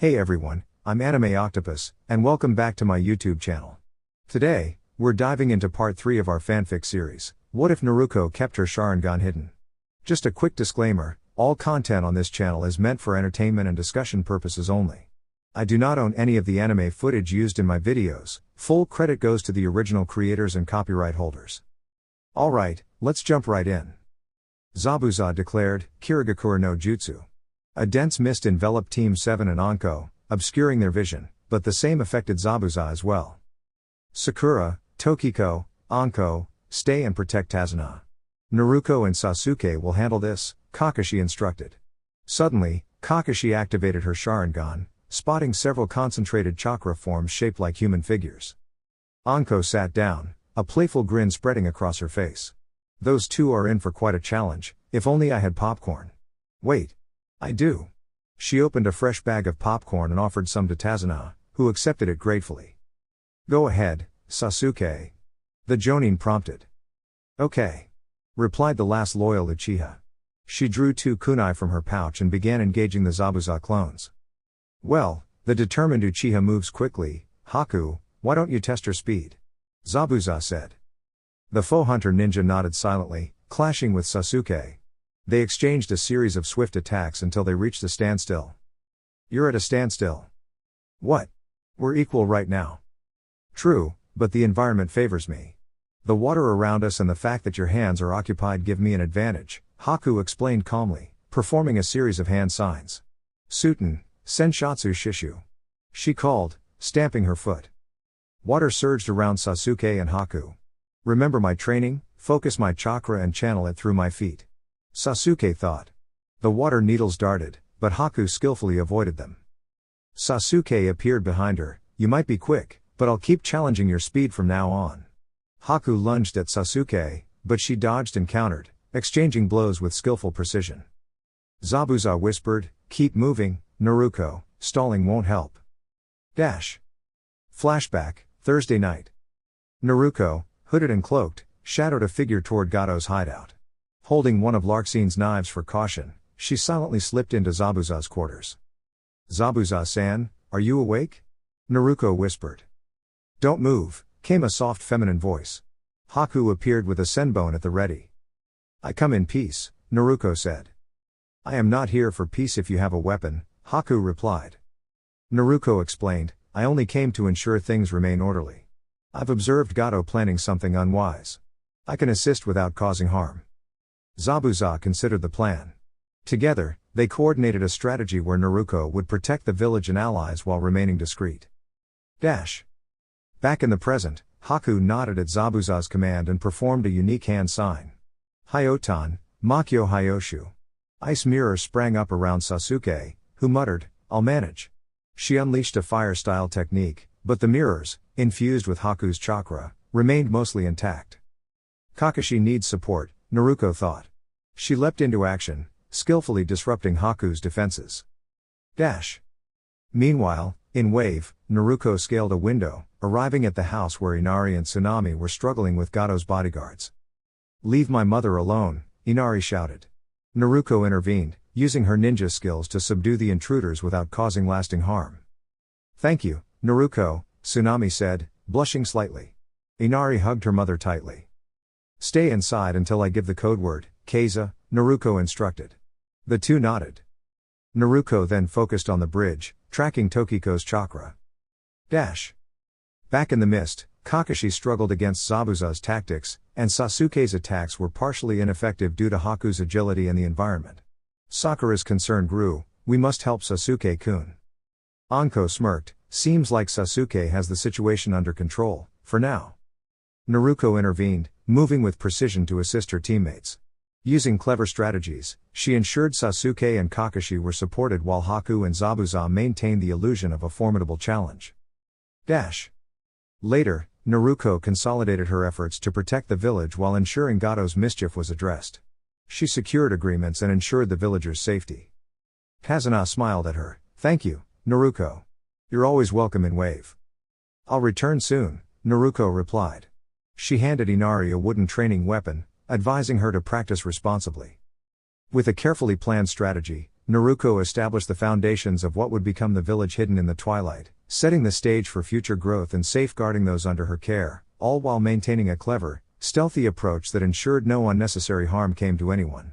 Hey everyone, I'm Anime Octopus, and welcome back to my YouTube channel. Today, we're diving into part 3 of our fanfic series, What If Naruko Kept Her Sharingan Hidden? Just a quick disclaimer, all content on this channel is meant for entertainment and discussion purposes only. I do not own any of the anime footage used in my videos, full credit goes to the original creators and copyright holders. Alright, let's jump right in. Zabuza declared, Kirigakure no Jutsu. A dense mist enveloped Team 7 and Anko, obscuring their vision, but the same affected Zabuza as well. Sakura, Tokiko, Anko, stay and protect Tazuna. Naruko and Sasuke will handle this, Kakashi instructed. Suddenly, Kakashi activated her Sharingan, spotting several concentrated chakra forms shaped like human figures. Anko sat down, a playful grin spreading across her face. Those two are in for quite a challenge, if only I had popcorn. Wait. I do. She opened a fresh bag of popcorn and offered some to Tazuna, who accepted it gratefully. Go ahead, Sasuke. The Jonin prompted. Okay. Replied the last loyal Uchiha. She drew 2 kunai from her pouch and began engaging the Zabuza clones. Well, the determined Uchiha moves quickly. Haku, why don't you test her speed? Zabuza said. The foe hunter ninja nodded silently, clashing with Sasuke. They exchanged a series of swift attacks until they reached a standstill. You're at a standstill. What? We're equal right now. True, but the environment favors me. The water around us and the fact that your hands are occupied give me an advantage, Haku explained calmly, performing a series of hand signs. Suten, Senshatsu Shishu. She called, stamping her foot. Water surged around Sasuke and Haku. Remember my training, focus my chakra and channel it through my feet. Sasuke thought. The water needles darted, but Haku skillfully avoided them. Sasuke appeared behind her, you might be quick, but I'll keep challenging your speed from now on. Haku lunged at Sasuke, but she dodged and countered, exchanging blows with skillful precision. Zabuza whispered, keep moving, Naruko, stalling won't help. Flashback, Thursday night. Naruko, hooded and cloaked, shadowed a figure toward Gato's hideout. Holding one of Larxine's knives for caution, she silently slipped into Zabuza's quarters. Zabuza-san, are you awake? Naruko whispered. Don't move, came a soft feminine voice. Haku appeared with a senbon at the ready. I come in peace, Naruko said. I am not here for peace if you have a weapon, Haku replied. Naruko explained, I only came to ensure things remain orderly. I've observed Gato planning something unwise. I can assist without causing harm. Zabuza considered the plan. Together, they coordinated a strategy where Naruko would protect the village and allies while remaining discreet. Back in the present, Haku nodded at Zabuza's command and performed a unique hand sign. Hyotan, Makyo Hyoshu. Ice mirror sprang up around Sasuke, who muttered, I'll manage. She unleashed a fire-style technique, but the mirrors, infused with Haku's chakra, remained mostly intact. Kakashi needs support, Naruko thought. She leapt into action, skillfully disrupting Haku's defenses. Meanwhile, in Wave, Naruko scaled a window, arriving at the house where Inari and Tsunami were struggling with Gato's bodyguards. Leave my mother alone, Inari shouted. Naruko intervened, using her ninja skills to subdue the intruders without causing lasting harm. Thank you, Naruko, Tsunami said, blushing slightly. Inari hugged her mother tightly. Stay inside until I give the code word, Keiza, Naruko instructed. The two nodded. Naruko then focused on the bridge, tracking Tokiko's chakra. Back in the mist, Kakashi struggled against Zabuza's tactics, and Sasuke's attacks were partially ineffective due to Haku's agility and the environment. Sakura's concern grew, we must help Sasuke-kun. Anko smirked, seems like Sasuke has the situation under control, for now. Naruko intervened, moving with precision to assist her teammates. Using clever strategies, she ensured Sasuke and Kakashi were supported while Haku and Zabuza maintained the illusion of a formidable challenge. Later, Naruko consolidated her efforts to protect the village while ensuring Gato's mischief was addressed. She secured agreements and ensured the villagers' safety. Tazuna smiled at her, thank you, Naruko. You're always welcome in Wave. I'll return soon, Naruko replied. She handed Inari a wooden training weapon, advising her to practice responsibly. With a carefully planned strategy, Naruko established the foundations of what would become the village hidden in the twilight, setting the stage for future growth and safeguarding those under her care, all while maintaining a clever, stealthy approach that ensured no unnecessary harm came to anyone.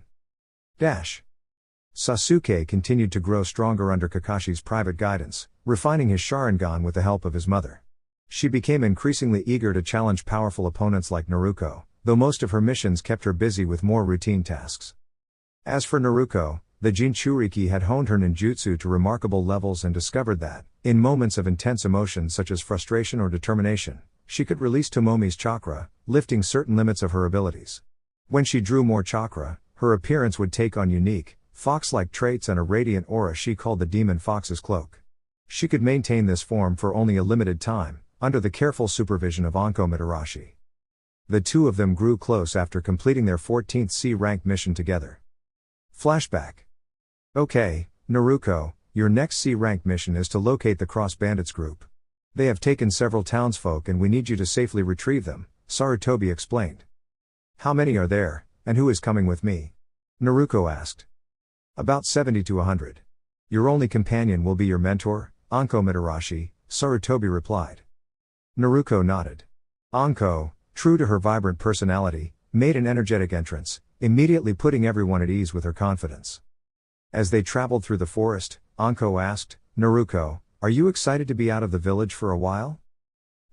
Sasuke continued to grow stronger under Kakashi's private guidance, refining his Sharingan with the help of his mother. She became increasingly eager to challenge powerful opponents like Naruko, though most of her missions kept her busy with more routine tasks. As for Naruko, the Jinchuriki had honed her ninjutsu to remarkable levels and discovered that, in moments of intense emotion such as frustration or determination, she could release Tomomi's chakra, lifting certain limits of her abilities. When she drew more chakra, her appearance would take on unique, fox-like traits and a radiant aura she called the Demon Fox's Cloak. She could maintain this form for only a limited time, under the careful supervision of Anko Mitarashi. The two of them grew close after completing their 14th C-rank mission together. Flashback. Okay, Naruko, your next C-rank mission is to locate the Cross Bandits group. They have taken several townsfolk and we need you to safely retrieve them, Sarutobi explained. How many are there, and who is coming with me? Naruko asked. About 70 to 100. Your only companion will be your mentor, Anko Mitarashi, Sarutobi replied. Naruko nodded. Anko, true to her vibrant personality, made an energetic entrance, immediately putting everyone at ease with her confidence. As they traveled through the forest, Anko asked, Naruko, are you excited to be out of the village for a while?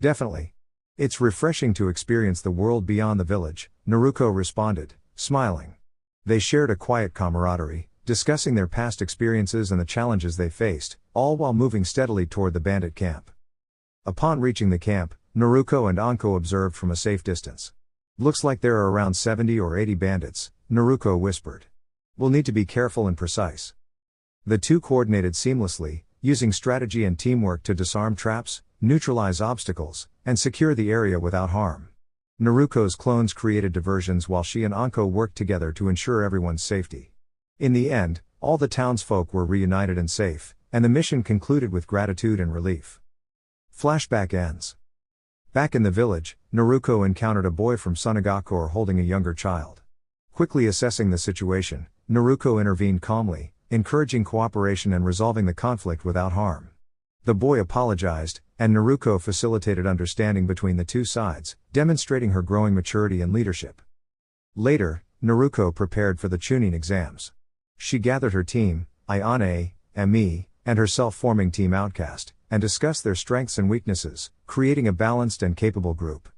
Definitely. It's refreshing to experience the world beyond the village, Naruko responded, smiling. They shared a quiet camaraderie, discussing their past experiences and the challenges they faced, all while moving steadily toward the bandit camp. Upon reaching the camp, Naruko and Anko observed from a safe distance. Looks like there are around 70 or 80 bandits, Naruko whispered. We'll need to be careful and precise. The two coordinated seamlessly, using strategy and teamwork to disarm traps, neutralize obstacles, and secure the area without harm. Naruko's clones created diversions while she and Anko worked together to ensure everyone's safety. In the end, all the townsfolk were reunited and safe, and the mission concluded with gratitude and relief. Flashback ends. Back in the village, Naruko encountered a boy from Sunagakure holding a younger child. Quickly assessing the situation, Naruko intervened calmly, encouraging cooperation and resolving the conflict without harm. The boy apologized, and Naruko facilitated understanding between the two sides, demonstrating her growing maturity and leadership. Later, Naruko prepared for the Chunin exams. She gathered her team, Ayane, Ami, and her self-forming team Outcast, and discussed their strengths and weaknesses, creating a balanced and capable group.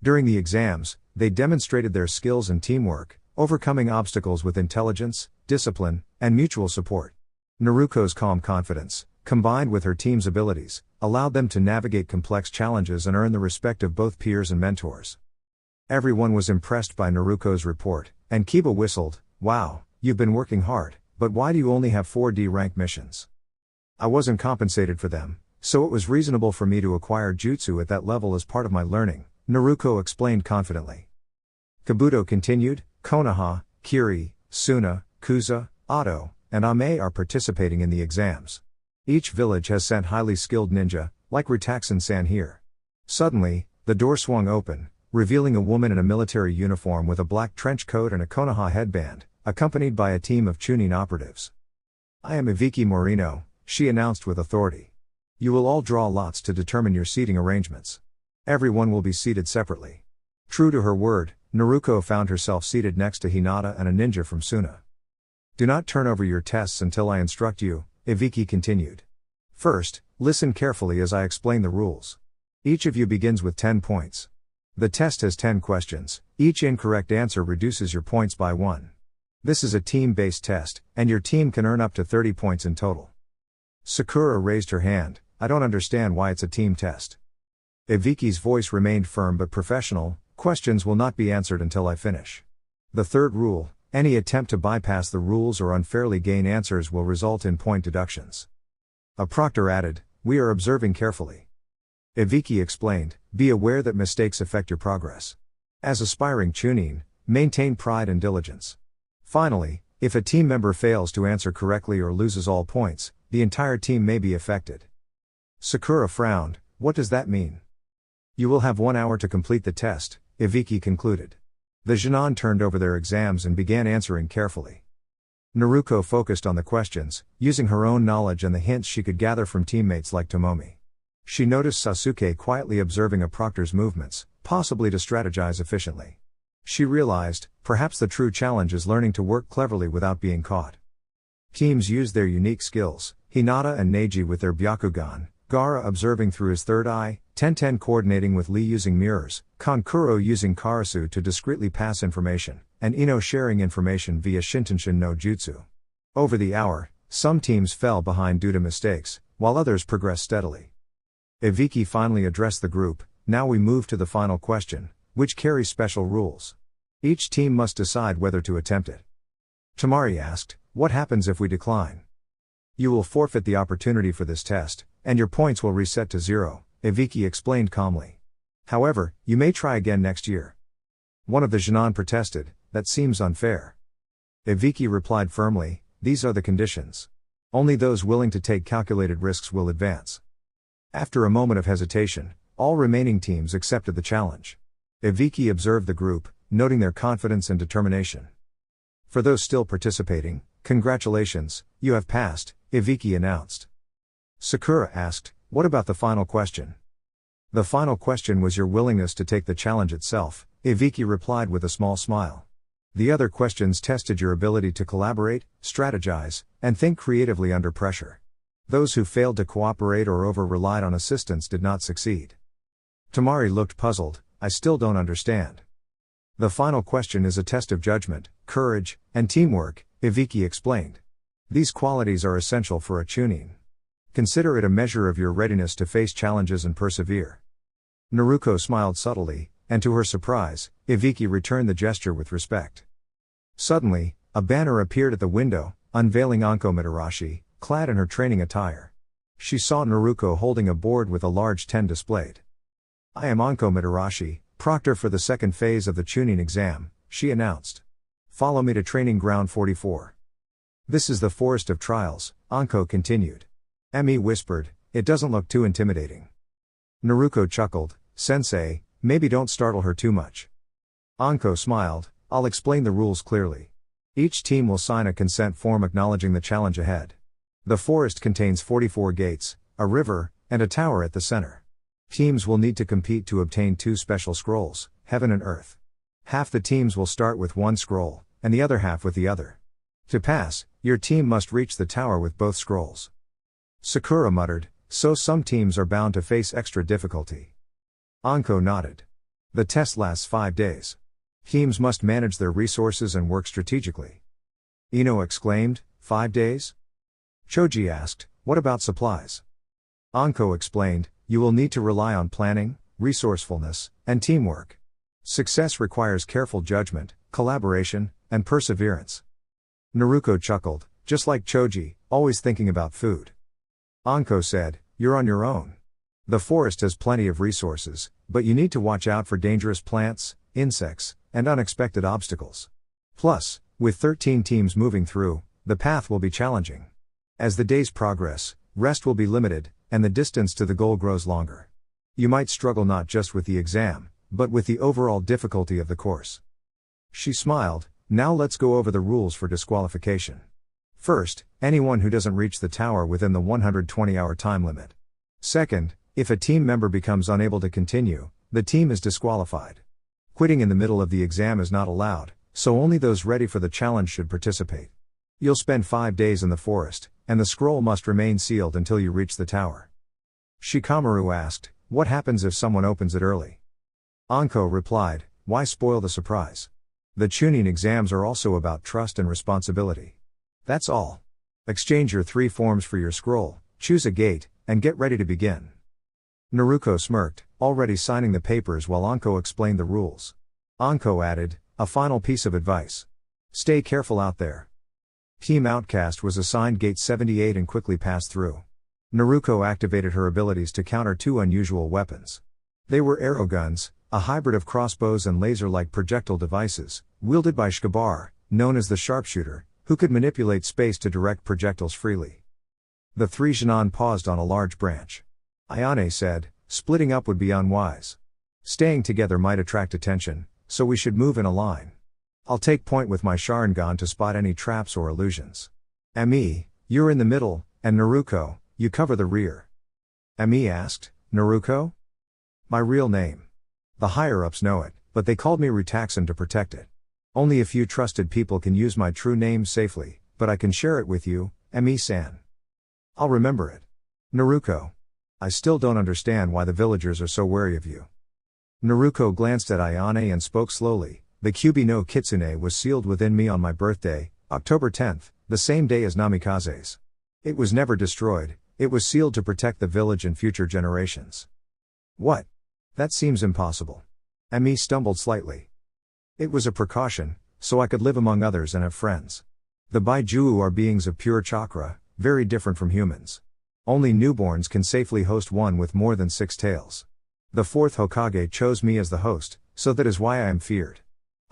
During the exams, they demonstrated their skills and teamwork, overcoming obstacles with intelligence, discipline, and mutual support. Naruko's calm confidence, combined with her team's abilities, allowed them to navigate complex challenges and earn the respect of both peers and mentors. Everyone was impressed by Naruko's report, and Kiba whistled, "Wow, you've been working hard, but why do you only have 4D rank missions?" I wasn't compensated for them, so it was reasonable for me to acquire jutsu at that level as part of my learning, Naruko explained confidently. Kabuto continued, Konoha, Kiri, Suna, Kuza, Ado, and Ame are participating in the exams. Each village has sent highly skilled ninja, like Ritaxan-san here. Suddenly, the door swung open, revealing a woman in a military uniform with a black trench coat and a Konoha headband, accompanied by a team of Chunin operatives. I am Iviki Morino, she announced with authority. You will all draw lots to determine your seating arrangements. Everyone will be seated separately. True to her word, Naruko found herself seated next to Hinata and a ninja from Suna. Do not turn over your tests until I instruct you, Iviki continued. First, listen carefully as I explain the rules. Each of you begins with 10 points. The test has 10 questions, each incorrect answer reduces your points by 1. This is a team-based test, and your team can earn up to 30 points in total. Sakura raised her hand, I don't understand why it's a team test. Iviki's voice remained firm but professional, questions will not be answered until I finish. The third rule, any attempt to bypass the rules or unfairly gain answers will result in point deductions. A proctor added, we are observing carefully. Iviki explained, be aware that mistakes affect your progress. As aspiring Chunin, maintain pride and diligence. Finally, if a team member fails to answer correctly or loses all points, the entire team may be affected. Sakura frowned, what does that mean? You will have 1 hour to complete the test, Iviki concluded. The Genin turned over their exams and began answering carefully. Naruko focused on the questions, using her own knowledge and the hints she could gather from teammates like Tomomi. She noticed Sasuke quietly observing a proctor's movements, possibly to strategize efficiently. She realized, perhaps the true challenge is learning to work cleverly without being caught. Teams used their unique skills, Hinata and Neji with their Byakugan, Gaara observing through his third eye, Tenten coordinating with Lee using mirrors, Kankuro using Karasu to discreetly pass information, and Ino sharing information via Shintenshin no Jutsu. Over the hour, some teams fell behind due to mistakes, while others progressed steadily. Ibiki finally addressed the group. Now we move to the final question, which carries special rules. Each team must decide whether to attempt it. Tamari asked, what happens if we decline? You will forfeit the opportunity for this test, and your points will reset to 0, Ibiki explained calmly. However, you may try again next year. One of the Chunin protested, that seems unfair. Ibiki replied firmly, these are the conditions. Only those willing to take calculated risks will advance. After a moment of hesitation, all remaining teams accepted the challenge. Ibiki observed the group, noting their confidence and determination. For those still participating, congratulations, you have passed, Ibiki announced. Sakura asked, what about the final question? The final question was your willingness to take the challenge itself, Ibiki replied with a small smile. The other questions tested your ability to collaborate, strategize, and think creatively under pressure. Those who failed to cooperate or over-relied on assistance did not succeed. Tamari looked puzzled, I still don't understand. The final question is a test of judgment, courage, and teamwork, Ibiki explained. These qualities are essential for a Chunin. Consider it a measure of your readiness to face challenges and persevere. Naruko smiled subtly, and to her surprise, Ibiki returned the gesture with respect. Suddenly, a banner appeared at the window, unveiling Anko Mitarashi, clad in her training attire. She saw Naruko holding a board with a large 10 displayed. I am Anko Mitarashi, proctor for the second phase of the Chunin exam, she announced. Follow me to Training Ground 44. This is the Forest of Trials, Anko continued. Emi whispered, it doesn't look too intimidating. Naruko chuckled, Sensei, maybe don't startle her too much. Anko smiled, I'll explain the rules clearly. Each team will sign a consent form acknowledging the challenge ahead. The forest contains 44 gates, a river, and a tower at the center. Teams will need to compete to obtain 2 special scrolls, Heaven and Earth. Half the teams will start with 1 scroll, and the other half with the other. To pass, your team must reach the tower with both scrolls. Sakura muttered, so some teams are bound to face extra difficulty. Anko nodded. The test lasts 5 days. Teams must manage their resources and work strategically. Ino exclaimed, 5 days? Choji asked, what about supplies? Anko explained, you will need to rely on planning, resourcefulness, and teamwork. Success requires careful judgment, collaboration, and perseverance. Naruko chuckled, just like Choji, always thinking about food. Anko said, you're on your own. The forest has plenty of resources, but you need to watch out for dangerous plants, insects, and unexpected obstacles. Plus, with 13 teams moving through, the path will be challenging. As the days progress, rest will be limited, and the distance to the goal grows longer. You might struggle not just with the exam, but with the overall difficulty of the course. She smiled, now let's go over the rules for disqualification. First, anyone who doesn't reach the tower within the 120-hour time limit. Second, if a team member becomes unable to continue, the team is disqualified. Quitting in the middle of the exam is not allowed, so only those ready for the challenge should participate. You'll spend 5 days in the forest, and the scroll must remain sealed until you reach the tower. Shikamaru asked, what happens if someone opens it early? Anko replied, why spoil the surprise? The Chunin exams are also about trust and responsibility. That's all. Exchange your 3 forms for your scroll, choose a gate, and get ready to begin. Naruko smirked, already signing the papers while Anko explained the rules. Anko added, a final piece of advice. Stay careful out there. Team Outcast was assigned Gate 78 and quickly passed through. Naruko activated her abilities to counter 2 unusual weapons. They were arrow guns, a hybrid of crossbows and laser-like projectile devices, wielded by Shikabar, known as the sharpshooter, who could manipulate space to direct projectiles freely. The 3 Chunin paused on a large branch. Ayane said, splitting up would be unwise. Staying together might attract attention, so we should move in a line. I'll take point with my Sharingan to spot any traps or illusions. Me, you're in the middle, and Naruko, you cover the rear. Me asked, Naruko? My real name. The higher-ups know it, but they called me Rutaxan to protect it. Only a few trusted people can use my true name safely, but I can share it with you, Me-san. I'll remember it. Naruko. I still don't understand why the villagers are so wary of you. Naruko glanced at Ayane and spoke slowly. The Kyubi no Kitsune was sealed within me on my birthday, October 10th, the same day as Namikaze's. It was never destroyed, it was sealed to protect the village and future generations. What? That seems impossible. Me stumbled slightly. It was a precaution, so I could live among others and have friends. The Baijuu are beings of pure chakra, very different from humans. Only newborns can safely host one with more than 6 tails. The 4th Hokage chose me as the host, so that is why I am feared.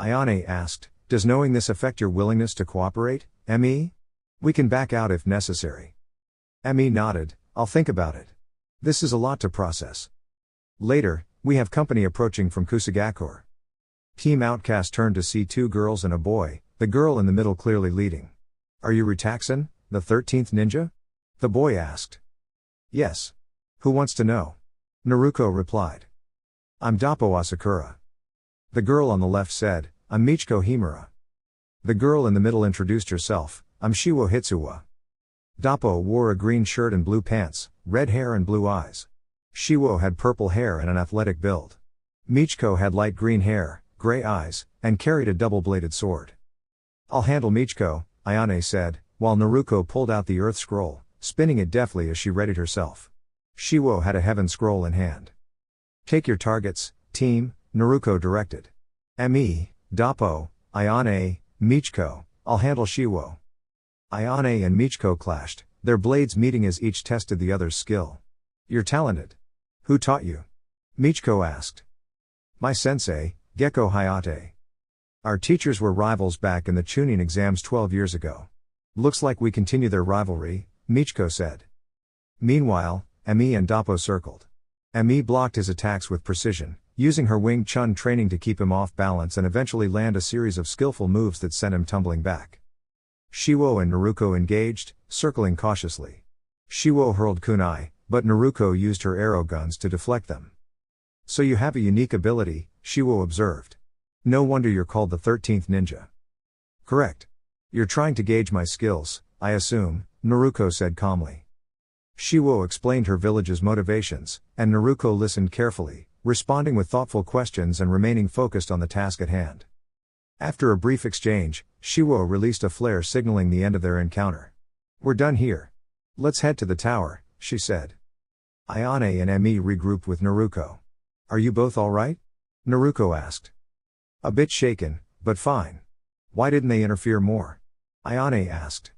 Ayane asked, does knowing this affect your willingness to cooperate, Me? We can back out if necessary. Me nodded, I'll think about it. This is a lot to process. Later, we have company approaching from Kusagakure. Team Outcast turned to see 2 girls and a boy, the girl in the middle clearly leading. Are you Rutaxan, the 13th ninja? The boy asked. Yes. Who wants to know? Naruko replied. I'm Doppo Asakura. The girl on the left said, I'm Michiko Himura. The girl in the middle introduced herself, I'm Shiwo Hitsuwa. Doppo wore a green shirt and blue pants, red hair and blue eyes. Shiwo had purple hair and an athletic build. Michiko had light green hair, gray eyes, and carried a double-bladed sword. I'll handle Michiko, Ayane said, while Naruko pulled out the earth scroll, spinning it deftly as she readied herself. Shiwo had a heaven scroll in hand. Take your targets, team, Naruko directed. Me, Doppo, Ayane, Michiko, I'll handle Shiwo. Ayane and Michiko clashed, their blades meeting as each tested the other's skill. You're talented. Who taught you? Michiko asked. My sensei, Gekko Hayate. Our teachers were rivals back in the Chunin exams 12 years ago. Looks like we continue their rivalry, Michiko said. Meanwhile, Me and Doppo circled. Me blocked his attacks with precision, using her Wing Chun training to keep him off balance and eventually land a series of skillful moves that sent him tumbling back. Shiwo and Naruko engaged, circling cautiously. Shiwo hurled kunai, but Naruko used her arrow guns to deflect them. So you have a unique ability, Shiwo observed. No wonder you're called the 13th ninja. Correct. You're trying to gauge my skills, I assume, Naruko said calmly. Shiwo explained her village's motivations, and Naruko listened carefully, responding with thoughtful questions and remaining focused on the task at hand. After a brief exchange, Shiwo released a flare signaling the end of their encounter. We're done here. Let's head to the tower, she said. Ayane and Me regrouped with Naruko. Are you both alright? Naruko asked. A bit shaken, but fine. Why didn't they interfere more? Ayane asked.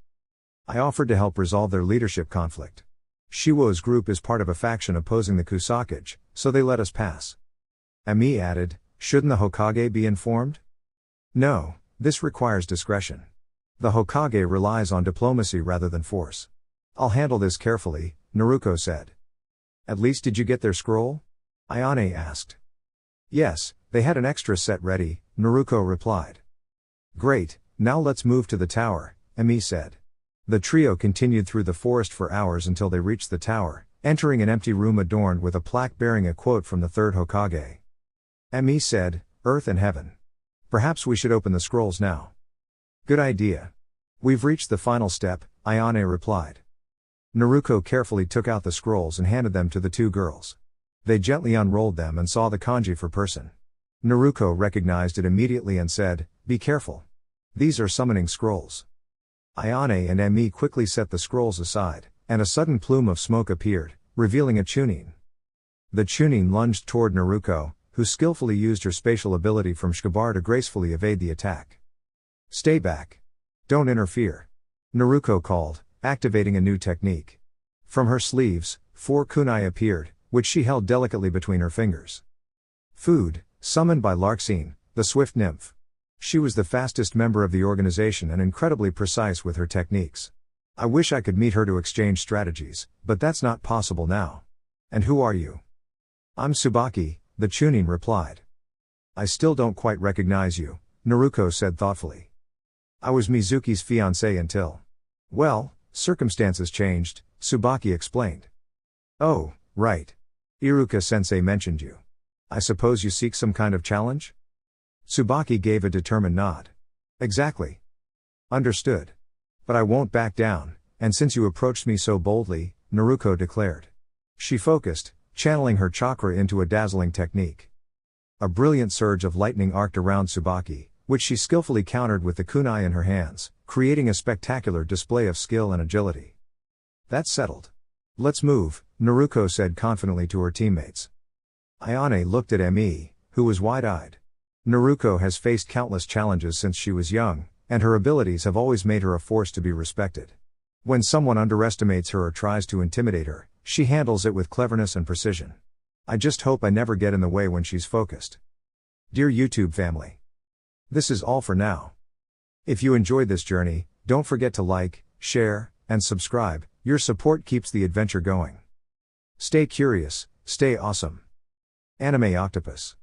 I offered to help resolve their leadership conflict. Shiwo's group is part of a faction opposing the Kusakage, so they let us pass. Me added, shouldn't the Hokage be informed? No, this requires discretion. The Hokage relies on diplomacy rather than force. I'll handle this carefully, Naruko said. At least did you get their scroll? Ayane asked. Yes, they had an extra set ready, Naruko replied. Great, now let's move to the tower, Me said. The trio continued through the forest for hours until they reached the tower, entering an empty room adorned with a plaque bearing a quote from the 3rd Hokage. Me said, Earth and Heaven. Perhaps we should open the scrolls now. Good idea. We've reached the final step, Ayane replied. Naruko carefully took out the scrolls and handed them to the 2 girls. They gently unrolled them and saw the kanji for person. Naruko recognized it immediately and said, be careful. These are summoning scrolls. Ayane and Me quickly set the scrolls aside, and a sudden plume of smoke appeared, revealing a Chunin. The Chunin lunged toward Naruko, who skillfully used her spatial ability from Shikabar to gracefully evade the attack. Stay back. Don't interfere. Naruko called, activating a new technique. From her sleeves, 4 kunai appeared, which she held delicately between her fingers. Food, summoned by Larxene, the swift nymph. She was the fastest member of the organization and incredibly precise with her techniques. I wish I could meet her to exchange strategies, but that's not possible now. And who are you? I'm Tsubaki, the Chunin replied. I still don't quite recognize you, Naruko said thoughtfully. I was Mizuki's fiancé until. Well, circumstances changed, Tsubaki explained. Oh, right. Iruka-sensei mentioned you. I suppose you seek some kind of challenge? Tsubaki gave a determined nod. Exactly. Understood. But I won't back down, and since you approached me so boldly, Naruko declared. She focused, channeling her chakra into a dazzling technique. A brilliant surge of lightning arced around Tsubaki, which she skillfully countered with the kunai in her hands, creating a spectacular display of skill and agility. That's settled. Let's move, Naruko said confidently to her teammates. Ayane looked at ME, who was wide-eyed. Naruko has faced countless challenges since she was young, and her abilities have always made her a force to be respected. When someone underestimates her or tries to intimidate her, she handles it with cleverness and precision. I just hope I never get in the way when she's focused. Dear YouTube family. This is all for now. If you enjoyed this journey, don't forget to like, share, and subscribe. Your support keeps the adventure going. Stay curious, stay awesome. Anime Octopus.